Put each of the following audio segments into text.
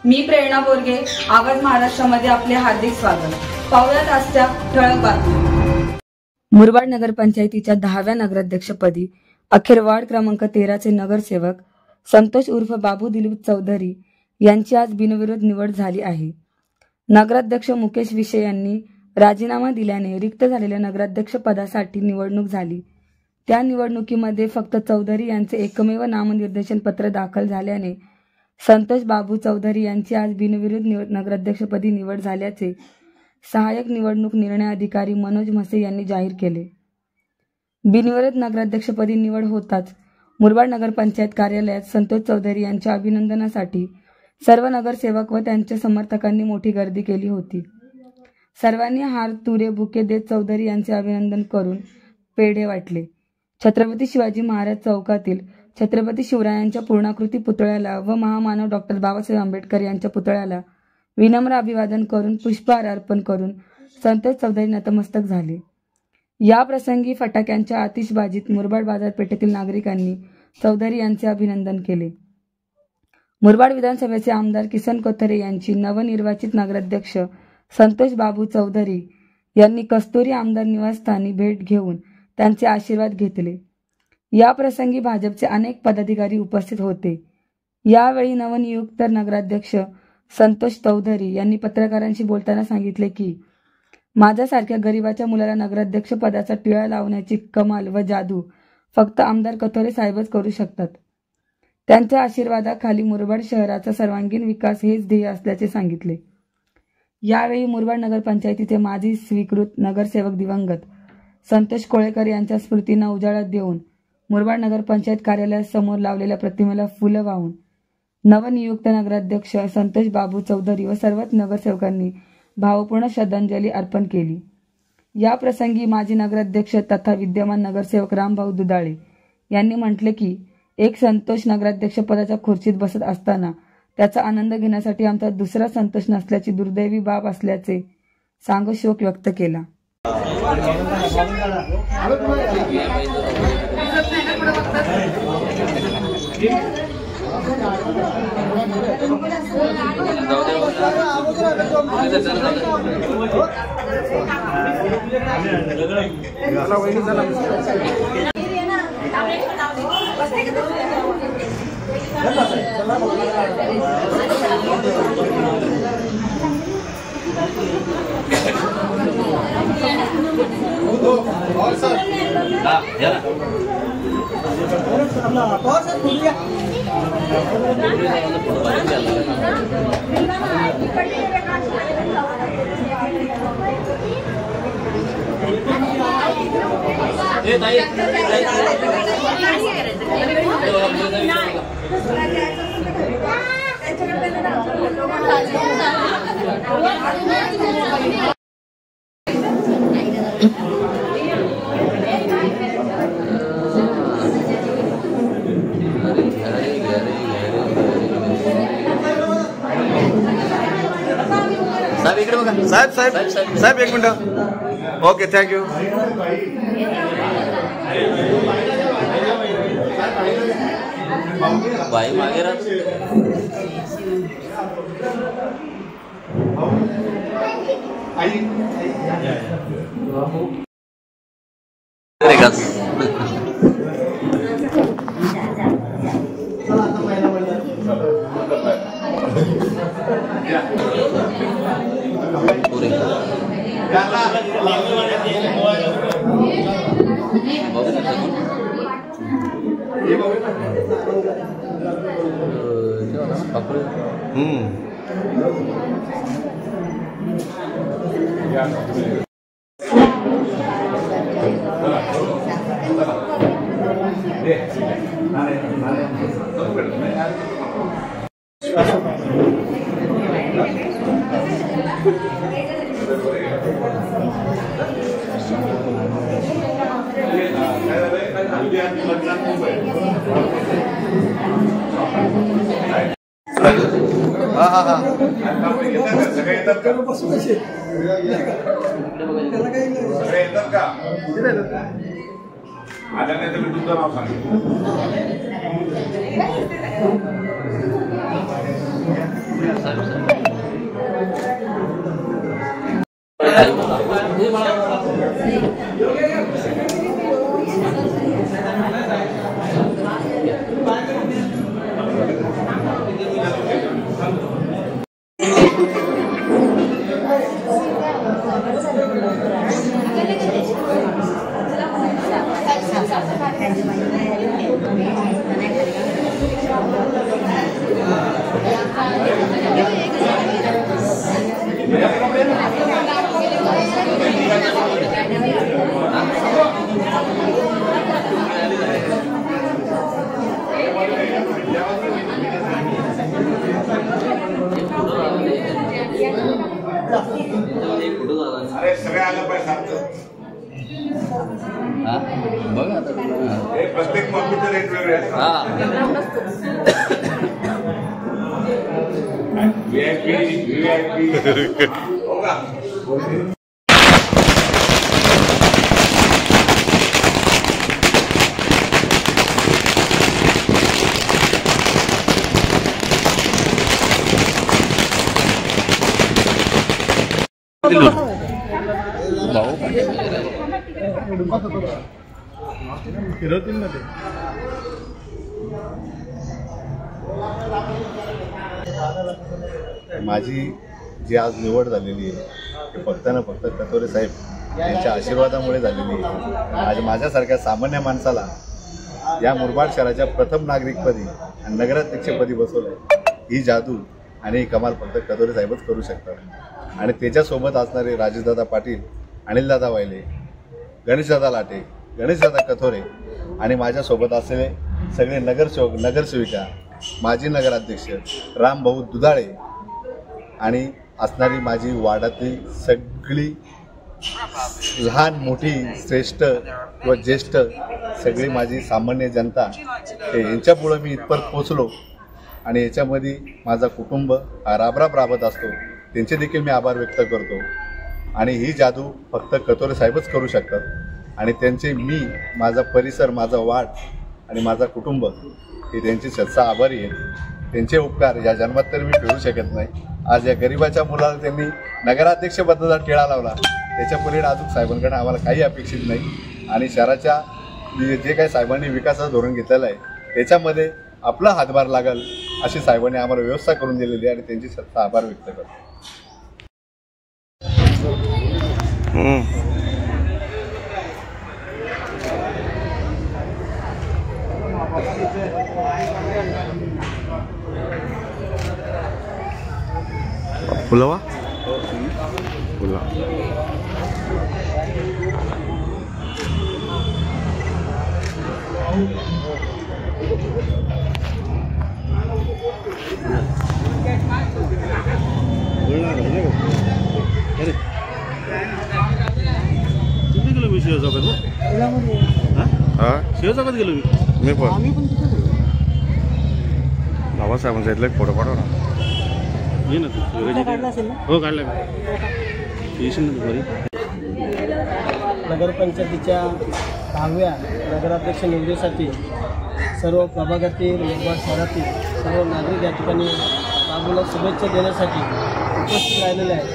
मी प्रेरणा बोरगे, आवाज महाराष्ट्रामध्ये आपले हार्दिक स्वागत। पाहुयात आजच्या ठळक बातम्या। मुरबाड नगरपंचायतीच्या 10व्या नगराध्यक्षपदी अखेर वार्ड क्रमांक 13 चे नगरसेवक संतोष उर्फ बाबू दिलीप चौधरी यांची आज बिनविरोध निवड झाली आहे। नगराध्यक्ष मुकेश विषे यांनी राजीनामा दिल्याने रिक्त झालेल्या नगराध्यक्ष पदासाठी निवडणूक झाली। त्या निवडणुकीमध्ये फक्त चौधरी यांचे एकमेव नामनिर्देशन पत्र दाखल झाल्याने संतोष बाबू चौधरी यांची आज बिनविरोध नगराध्यक्षपदी निवड झाल्याचे सहाय्यक निवडणूक निर्णय अधिकारी मनोज म्हसे यांनी जाहीर केले। बिनविरोध नगराध्यक्षपदी निवड होताच मुरबाड नगरपंचायत कार्यालयात संतोष चौधरी यांच्या अभिनंदनासाठी सर्व नगरसेवक व त्यांच्या समर्थकांनी मोठी गर्दी केली होती। सर्वांनी हार तुरे बुके देत चौधरी यांचे अभिनंदन करून पेढे वाटले। छत्रपती शिवाजी महाराज चौकातील छत्रपती शिवरायांच्या पूर्णाकृती पुतळ्याला व महामानव डॉक्टर बाबासाहेब आंबेडकर यांच्या पुतळ्याला विनम्र अभिवादन करून पुष्पहार अर्पण करून संतोष चौधरी नतमस्तक झाले। या प्रसंगी फटाक्यांच्या आतिषबाजीत मुरबाड बाजारपेठेतील नागरिकांनी चौधरी यांचे अभिनंदन केले। मुरबाड विधानसभेचे आमदार किसन कोथरे यांची नवनिर्वाचित नगराध्यक्ष संतोष बाबू चौधरी यांनी कस्तुरी आमदार निवासस्थानी भेट घेऊन त्यांचे आशीर्वाद घेतले। या प्रसंगी भाजपचे अनेक पदाधिकारी उपस्थित होते। यावेळी नवनियुक्त नगराध्यक्ष संतोष चौधरी यांनी पत्रकारांशी बोलताना सांगितले की माझ्यासारख्या गरिबाच्या मुलाला नगराध्यक्ष पदाचा टिळा लावण्याची कमाल व जादू फक्त आमदार कोथरे साहेबच करू शकतात। त्यांच्या आशीर्वादाखाली मुरबाड शहराचा सर्वांगीण विकास हेच ध्येय असल्याचे सांगितले। यावेळी मुरबाड नगरपंचायतीचे माजी स्वीकृत नगरसेवक दिवंगत संतोष कोळेकर यांच्या स्मृतींना उजाळा देऊन मुरबाड नगरपंचायत कार्यालयासमोर लावलेल्या प्रतिमेला फुलं वाहून नवनियुक्त नगराध्यक्ष संतोष बाबू चौधरी व सर्वच नगरसेवकांनी भावपूर्ण श्रद्धांजली अर्पण केली। या प्रसंगी माजी नगराध्यक्ष तथा विद्यमान नगरसेवक रामभाऊ दुधाळे यांनी म्हटले की एक संतोष नगराध्यक्ष पदाच्या खुर्चीत बसत असताना त्याचा आनंद घेण्यासाठी आमचा दुसरा संतोष नसल्याची दुर्दैवी बाब असल्याचे सांगत शोक व्यक्त केला। साहेब एक मिनिट। Okay, thank you. बाई मागे आल्या नाही तर मी तुमचं नाव सांगितलं. अरे सगळ्या आलं पाहिजे बघा आता प्रत्येक कॉम्प्युटर रेट वेगळे VIP हो का भाऊ माझी जी आज निवड झालेली आहे ते फक्त ना फक्त कथोरे साहेब यांच्या आशीर्वादामुळे झालेली आहे. आज माझ्यासारख्या सामान्य माणसाला या मुरबाड शहराच्या प्रथम नागरिकपदी आणि नगराध्यक्षपदी बसवलं आहे. ही जादू आणि ही कमाल फक्त कथोरे साहेबच करू शकतात. आणि त्याच्यासोबत असणारे राजेशदादा पाटील, अनिलदादा वायले, गणेशदादा लाटे, गणेशदादा कथोरे आणि माझ्यासोबत असलेले सगळे नगरसेवक, नगरसेविका, माजी नगराध्यक्ष रामभाऊ दुधाळे आणि असणारी माझी वार्डातली सगळी लहान मोठी श्रेष्ठ व ज्येष्ठ सगळी माझी सामान्य जनता यांच्यामुळं मी इथपर्यंत पोचलो. आणि याच्यामध्ये माझा कुटुंब हा राबराब राबत असतो. त्यांचे देखील मी आभार व्यक्त करतो. आणि ही जादू फक्त कथोरे साहेबच करू शकतात. आणि त्यांचे मी, माझा परिसर, माझा वार्ड आणि माझा कुटुंब हे त्यांचे सच्चा आभारी आहे. त्यांचे उपकार या जन्मात तर मी फेडू शकत नाही. आज या गरिबाच्या मुलाला त्यांनी नगराध्यक्षपदाचा टिळा लावला. त्याच्या पलीकडे अजून साहेबांकडे आम्हाला काही अपेक्षित नाही. आणि शहराच्या जे काही साहेबांनी विकासाचं धोरण घेतलेलं आहे त्याच्यामध्ये आपला हातभार लागेल अशी साहेबांनी आम्हाला व्यवस्था करून दिलेली आहे. आणि त्यांची सच्चा आभार व्यक्त करतो. पुलावा पुला किती गेलो मी शिव चौकात शिव चौकात गेलो मी पण बाबासाहेबांचा इथला एक फोटो काढू ना. ये ना तू हो काढला येशील ना तू घरी. नगरपंचायतीच्या 10व्या नगराध्यक्ष निवडीसाठी सर्व प्रभागातील, मुरबाड शहरातील सर्व नागरिक या ठिकाणी बाबूला शुभेच्छा देण्यासाठी उपस्थित राहिलेले आहेत.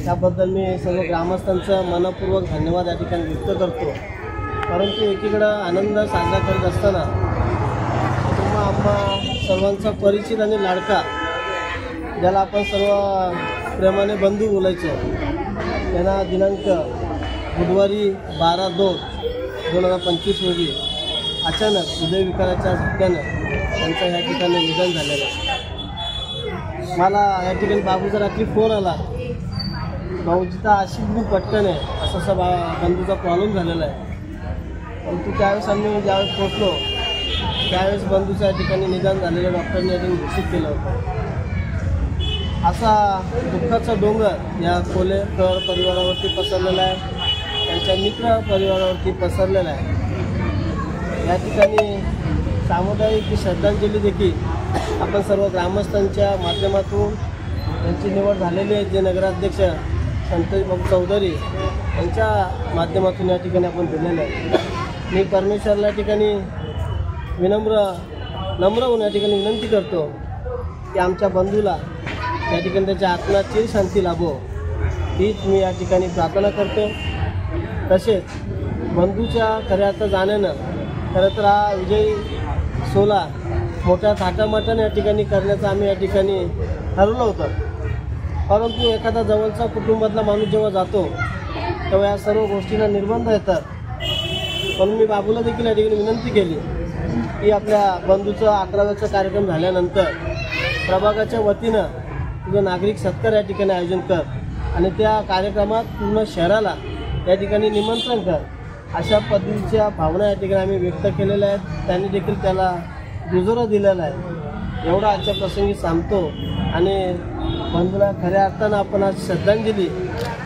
त्याबद्दल मी सर्व ग्रामस्थांचं मनपूर्वक धन्यवाद या ठिकाणी व्यक्त करतो. परंतु एकीकडं आनंद साजरा करत असताना आम्हा सर्वांचा परिचित आणि लाडका, ज्याला आपण सर्व प्रेमाने बंधू बोलायचो, त्यांना दिनांक बुधवारी 12/2/2025 रोजी अचानक हृदयविकाराच्या झटक्यानं त्यांचं या ठिकाणी निधन झालेलं आहे. मला या ठिकाणी बाबूचा रात्री फोन आला, भाऊजीचा अशी खूप पटकन आहे, असं बंधूचा प्रॉब्लेम झालेला आहे. परंतु त्यावेळेस आम्ही ज्यावेळेस पोचलो त्यावेळेस बंधूच्या या ठिकाणी निधन झालेलं डॉक्टरने या ठिकाणी घोषित केलं होतं. असा दुःखाचा डोंगर या कोलेकर परिवारावरती पसरलेला आहे, त्यांच्या मित्र परिवारावरती पसरलेला आहे. या ठिकाणी सामुदायिक श्रद्धांजली देखील आपण सर्व ग्रामस्थांच्या माध्यमातून त्यांची निवड झालेली आहे, जे नगराध्यक्ष संतोष चौधरी यांच्या माध्यमातून या ठिकाणी आपण दिलेलं आहे. मी परमेश्वरला या ठिकाणी नम्र होऊन या ठिकाणी विनंती करतो की आमच्या बंधूला त्या ठिकाणी त्याच्या आत्म्याला चिर शांती लाभो हीच मी या ठिकाणी प्रार्थना करतो. तसेच बंधूच्या खऱ्या अर्थ जाण्यानं खरं तर हा विजयी सोहळा मोठ्या थाटामाटाने या ठिकाणी करण्याचं आम्ही या ठिकाणी ठरवलं होतं. परंतु एखादा जवळचा कुटुंबातला माणूस जेव्हा जातो तेव्हा या सर्व गोष्टींना निर्बंध येतात. म्हणून मी बाबूला देखील या ठिकाणी विनंती केली की आपल्या बंधूचा 11व्याचा कार्यक्रम झाल्यानंतर प्रभागाच्या वतीनं तुझं नागरिक सत्कार या ठिकाणी आयोजन कर आणि त्या कार्यक्रमात पूर्ण शहराला या ठिकाणी निमंत्रण कर. अशा पद्धतीच्या भावना या ठिकाणी आम्ही व्यक्त केलेल्या आहेत. त्यांनी देखील त्याला दुजोरा दिलेला आहे. एवढा आजच्या प्रसंगी सांगतो आणि बंधूला खऱ्या अर्थानं आपण आज श्रद्धांजली.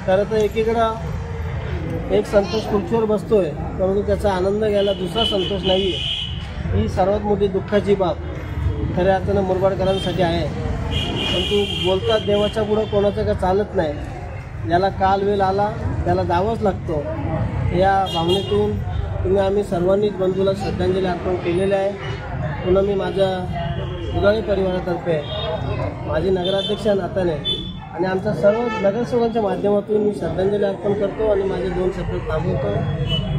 खरं तर एकीकडं एक संतोष खुर्चीवर बसतोय परंतु त्याचा आनंद घ्यायला दुसरा संतोष नाही आहे. ही सर्वात मोठी दुःखाची बाब खऱ्या अर्थानं मुरबाडकरांसाठी आहे. परंतु बोलतात देवाच्या पुढं कोणाचं काय चालत नाही. ज्याला काल वेळ आला त्याला जावंच लागतो. या भावनेतून तुम्ही आम्ही सर्वांनीच बंधूला श्रद्धांजली अर्पण केलेली आहे. पुन्हा मी माझ्या उदाळी परिवारातर्फे माझी नगराध्यक्ष नात्याने आणि आमच्या सर्व नगरसेवकांच्या माध्यमातून मी श्रद्धांजली अर्पण करतो आणि माझे 2 शब्द थांबवतो.